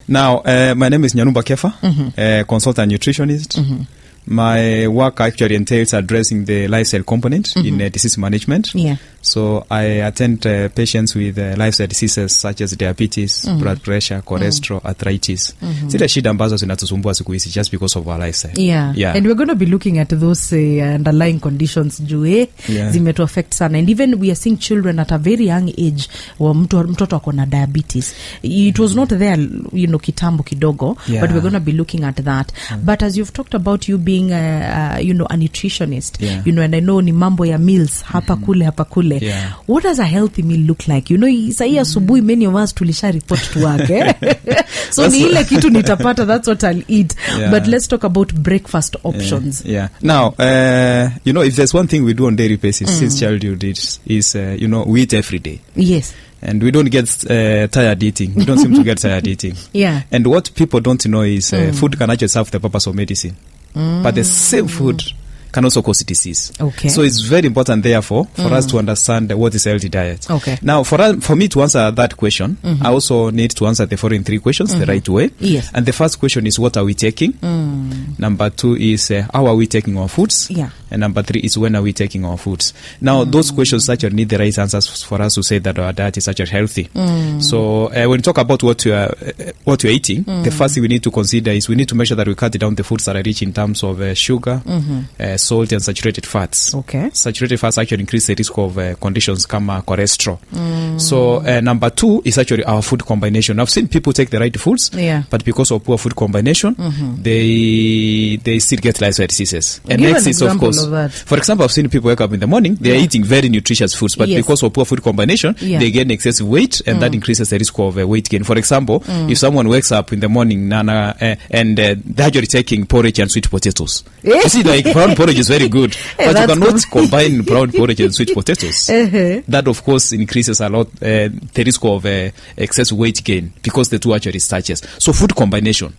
Now, my name is Nyanumba Kepha, consultant nutritionist. My work actually entails addressing the lifestyle component in disease management. Yeah. So I attend patients with lifestyle diseases such as diabetes, blood pressure, cholesterol, arthritis. Zile shida ambazo zinatusumbua siku hizi just because of our lifestyle. Yeah. And we're going to be looking at those underlying conditions zimetu affect sana. And even we are seeing children at a very young age wa mtoto ako na diabetes. It was not there, kitambo kidogo, but we're going to be looking at that. But as you've talked about you being a nutritionist, and I know ni mambo ya meals hapa kule. What does a healthy meal look like? Sahi asubuhi many of us tulisha report to work. So ni ile kitu nitapata, that's what I'll eat. But let's talk about breakfast options. Now, if there's one thing we do on daily basis since childhood is we eat every day. Yes. And we don't get tired eating. We don't seem to get tired eating. And what people don't know is food can actually serve the purpose of medicine. But the same food can also cause disease. Okay. So it's very important, therefore, for us to understand what is healthy diet. Okay. Now, for me to answer that question, I also need to answer the following three questions the right way. Yes. And the first question is, what are we taking? Number two is, how are we taking our foods? And number three is, when are we taking our foods? Now, those questions actually need the right answers for us to say that our diet is actually healthy. So when we talk about what you're eating, the first thing we need to consider is we need to make sure that we cut down the foods that are rich in terms of sugar, salt and saturated fats. Okay. Saturated fats actually increase the risk of conditions kama cholesterol. So number two is actually our food combination. I've seen people take the right foods, but because of poor food combination, they still get lifestyle diseases. And next is, of course, for example, I've seen people wake up in the morning, they are eating very nutritious foods, but because of poor food combination, they gain excessive weight, and that increases the risk of weight gain. For example, if someone wakes up in the morning, and they're actually taking porridge and sweet potatoes. You see, like brown porridge is very good, but you cannot combine brown porridge and sweet potatoes. That, of course, increases a lot the risk of excessive weight gain because the two actually starches. So food combination.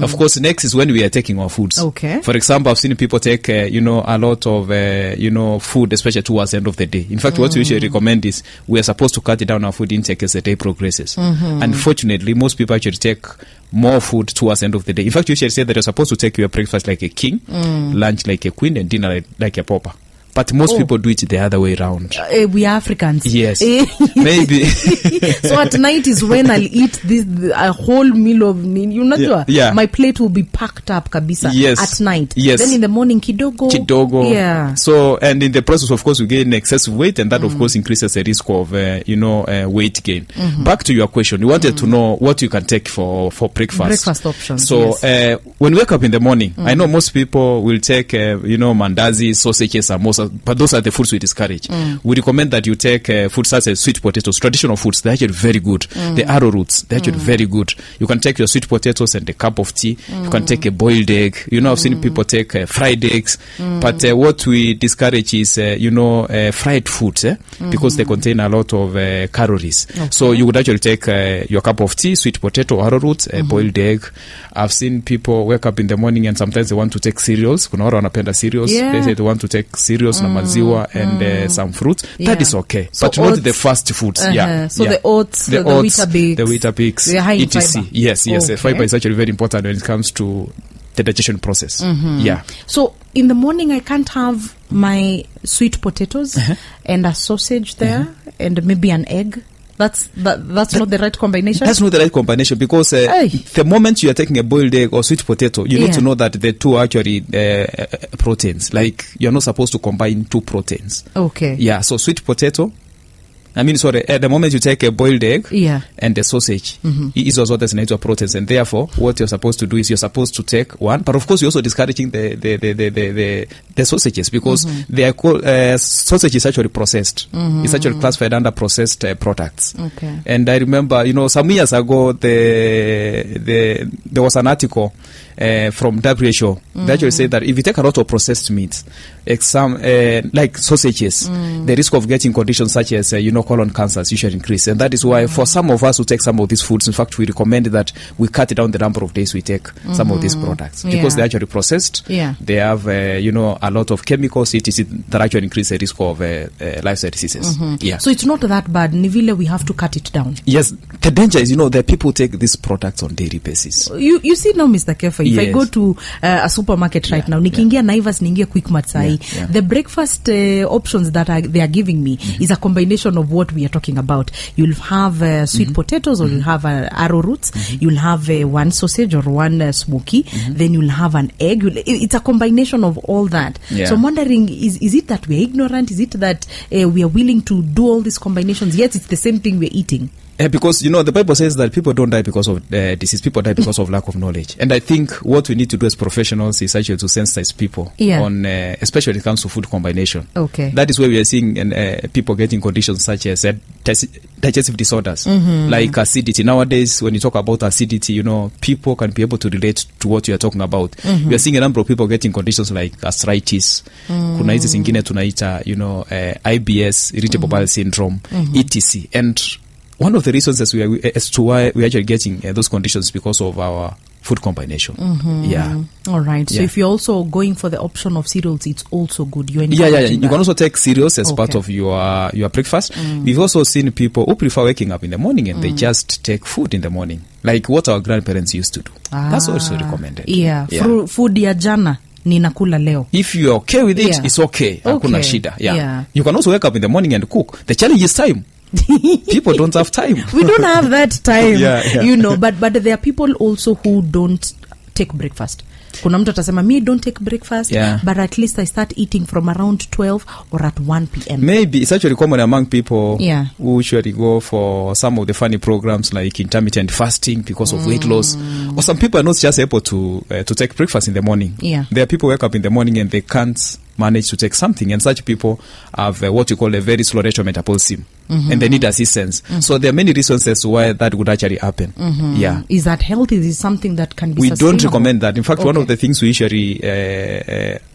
Of course, next is when we are taking our foods. Okay. For example, I've seen people take a lot of food, especially towards the end of the day. In fact, what we usually recommend is we are supposed to cut down our food intake as the day progresses. Unfortunately, most people actually take more food towards the end of the day. In fact, you should say that you're supposed to take your breakfast like a king, lunch like a queen, and dinner like a pauper. But most people do it the other way around. We are Africans. Yes. Maybe. So at night is when I'll eat a whole meal of, my plate will be packed up kabisa at night. Yes. Then in the morning, kidogo. Yeah. So, and in the process, of course, we gain excessive weight, and that, of course, increases the risk of, weight gain. Back to your question, you wanted to know what you can take for breakfast. Breakfast options. So, when we wake up in the morning, I know most people will take, mandazi, sausages, samosa, but those are the foods we discourage. We recommend that you take foods such as sweet potatoes, traditional foods. They're actually very good. The arrowroots, they're actually very good. You can take your sweet potatoes and a cup of tea. You can take a boiled egg. I've seen people take fried eggs. But what we discourage is, fried foods, because they contain a lot of calories. Okay. So you would actually take your cup of tea, sweet potato, arrowroot, a boiled egg. I've seen people wake up in the morning and sometimes they want to take cereals. Kuna wale wanapenda cereals. They say they want to take cereals na maziwa and some fruits. That is okay. So but oats, not the fast foods. So the oats, the Weetabix, they are high in etc. fiber. Yes. Fiber is actually very important when it comes to the digestion process. So in the morning I can't have my sweet potatoes and a sausage there and maybe an egg. That's not the right combination? That's not the right combination because the moment you are taking a boiled egg or sweet potato, you need to know that the two are actually proteins. Like, you're not supposed to combine two proteins. Okay. Yeah, so sweet potato, at the moment you take a boiled egg and a sausage, hizo zote zinaitwa proteins, and therefore what you're supposed to do is you're supposed to take one, but of course you're also discouraging the sausages because they are called sausage is actually processed. It's actually classified under processed products. Okay. And I remember, some years ago the there was an article from WHO. They actually say that if you take a lot of processed meats, like sausages, the risk of getting conditions such as colon cancers usually increase, and that is why for some of us who take some of these foods, in fact, we recommend that we cut down the number of days we take some of these products because they're actually processed. They have a lot of chemicals that actually increase the risk of lifestyle diseases. So it's not that bad. Nivile, we have to cut it down. Yes, the danger is that people take these products on daily basis. You see now, Mr. Kepha, if I go to a supermarket right now, nikiingia Naivas, niingia Quickmart sahi, the breakfast options that they are giving me is a combination of what we are talking about. You'll have sweet potatoes, or you'll have arrowroots, you'll have one sausage or one smoky, then you'll have an egg. It's a combination of all that. So I'm wondering, is it that we're ignorant? Is it that we are willing to do all these combinations, yet it's the same thing we're eating? Because the Bible says that people don't die because of disease, people die because of lack of knowledge. And I think what we need to do as professionals is actually to sensitize people on, especially when it comes to food combination. That is where we are seeing people getting conditions such as digestive disorders, like acidity. Nowadays, when you talk about acidity, people can be able to relate to what you are talking about. We are seeing a number of people getting conditions like arthritis, kuna hizi zingine tunaita, IBS, irritable bowel syndrome, etc. And one of the reasons as to why we're actually getting those conditions because of our food combination. All right. So if you're also going for the option of cereals, it's also good. You can also take cereals as part of your breakfast. We've also seen people who prefer waking up in the morning and they just take food in the morning, like what our grandparents used to do. That's also recommended. Food ya jana ninakula leo. If you're okay with it, it's okay. Hakuna shida. You can also wake up in the morning and cook. The challenge is time. People don't have time. We don't have that time. But there are people also who don't take breakfast. Kuna mtu atasema, me don't take breakfast, but at least I start eating from around 12 or at 1 p.m. Maybe it's actually common among people who usually go for some of the funny programs like intermittent fasting because of weight loss. Or some people are not just able to take breakfast in the morning. There are people who wake up in the morning and they can't manage to take something, and such people have what you call a very slow rate of metabolism, and they need assistance. So there are many reasons as to why that would actually happen. Is that healthy? Is it something that can be We don't recommend that. In fact, one of the things we usually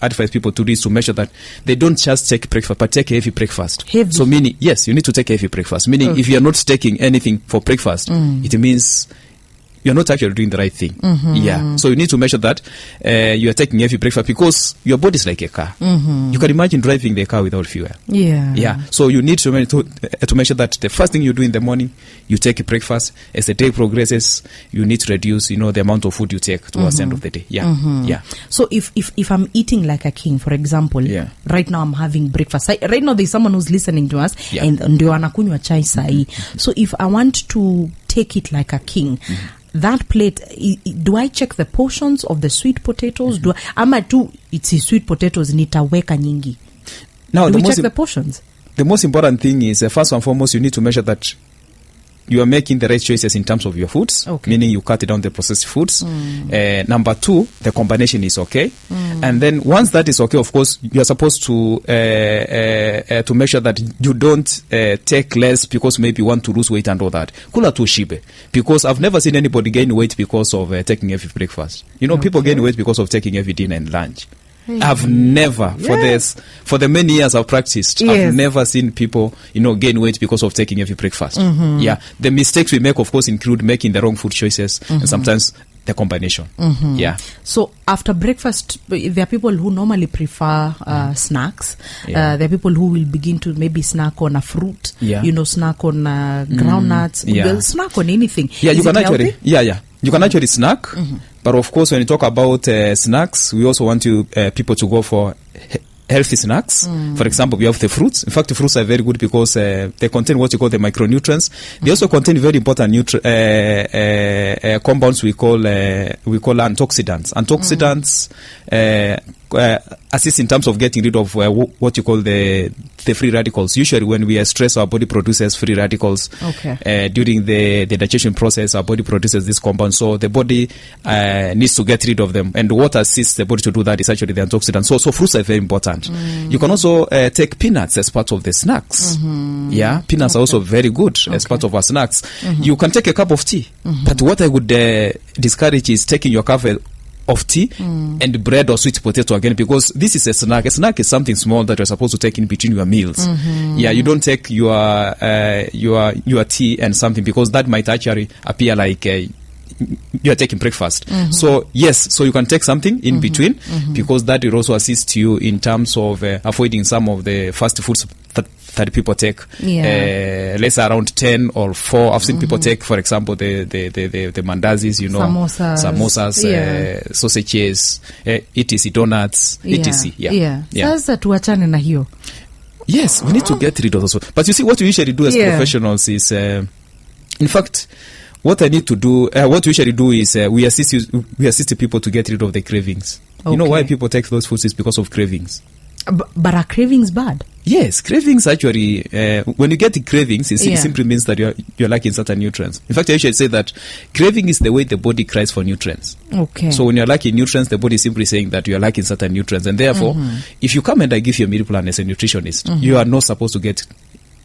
advise people to do is to measure that they don't just take breakfast, but take a heavy breakfast. So meaning, yes, you need to take a heavy breakfast. Meaning, if you are not taking anything for breakfast, it means you're not actually doing the right thing. So you need to measure that you are taking heavy breakfast, because your body is like a car. You can imagine driving the car without fuel. So you need to measure that the first thing you do in the morning, you take a breakfast. As the day progresses, you need to reduce the amount of food you take towards the end of the day. So if I'm eating like a king, for example, right now I'm having breakfast. Right now there's someone who's listening to us and ndio anakunywa chai sahi. So if I want to take it like a king, that plate, do I check the portions of the sweet potatoes? It's sweet potatoes nitaweka nyingi? Now, do we check the portions? The most important thing is, first and foremost, you need to measure that you are making the right choices in terms of your foods, meaning you cut down the processed foods. Number two, the combination is okay. And then once that is okay, of course, you are supposed to make sure that you don't take less because maybe you want to lose weight and all that. Kula tu shibe. Because I've never seen anybody gain weight because of taking heavy breakfast. People gain weight because of taking heavy dinner and lunch. I've never, for the many years I've practiced, I've never seen people, gain weight because of taking heavy breakfast. The mistakes we make, of course, include making the wrong food choices and sometimes the combination. So after breakfast, there are people who normally prefer snacks. There are people who will begin to maybe snack on a fruit, snack on groundnuts, snack on anything. You can actually snack. But of course, when you talk about snacks, we also want people to go for healthy snacks. For example, we have the fruits. In fact, the fruits are very good because they contain what you call the micronutrients. They also contain very important compounds we call antioxidants. Antioxidants assist in terms of getting rid of what you call the free radicals. Usually when we are stressed, our body produces free radicals. During the digestion process, our body produces this compound, so the body needs to get rid of them, and what assists the body to do that is actually the antioxidants. So fruits are very important. You can also take peanuts as part of the snacks. Peanuts are also very good as part of our snacks. You can take a cup of tea, but what I would discourage is taking your cup of tea and bread or sweet potato again, because this is a snack. A snack is something small that you're supposed to take in between your meals. You don't take your tea and something, because that might actually appear like you're taking breakfast. So yes, so you can take something in between, because that will also assist you in terms of avoiding some of the fast foods that people take. Let's say around 10 or 4. I've seen people take, for example, the mandazis, samosas, sausages, etc, donuts, etc. Sasa tuachane na hiyo. Yes, we need to get rid of those. But you see, what we usually do as professionals is, in fact, what I need to do, what we usually do is we assist people to get rid of the cravings. You know why people take those foods is because of cravings. But are cravings bad? Yes, cravings actually, when you get the cravings, it simply means that you're lacking certain nutrients. In fact, I should say that craving is the way the body cries for nutrients. So when you're lacking nutrients, the body is simply saying that you're lacking certain nutrients. And therefore, if you come and I give you a meal plan as a nutritionist, you are not supposed to get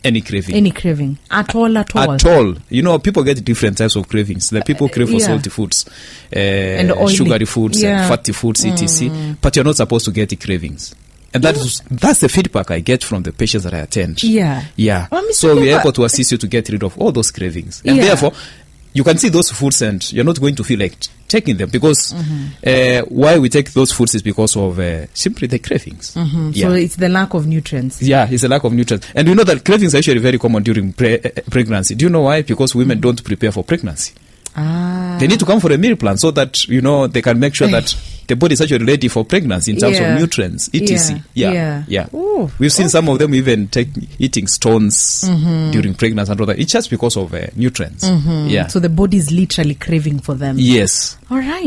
any craving at all. You know, people get different types of cravings. The people crave for salty foods, and sugary foods, fatty foods, etc. But you're not supposed to get the cravings. And that's the feedback I get from the patients that I attend. So we're able to assist you to get rid of all those cravings. And therefore, you can see those foods and you're not going to feel like taking them, because why we take those foods is because of simply the cravings. So it's the lack of nutrients. It's the lack of nutrients. And we know that cravings are actually very common during pregnancy. Do you know why? Because women don't prepare for pregnancy. They need to come for a meal plan so that, you know, they can make sure that the body is actually ready for pregnancy in terms of nutrients, etc. We've seen some of them even eating stones during pregnancy and all that. It's just because of nutrients. So the body is literally craving for them. Yes. All right.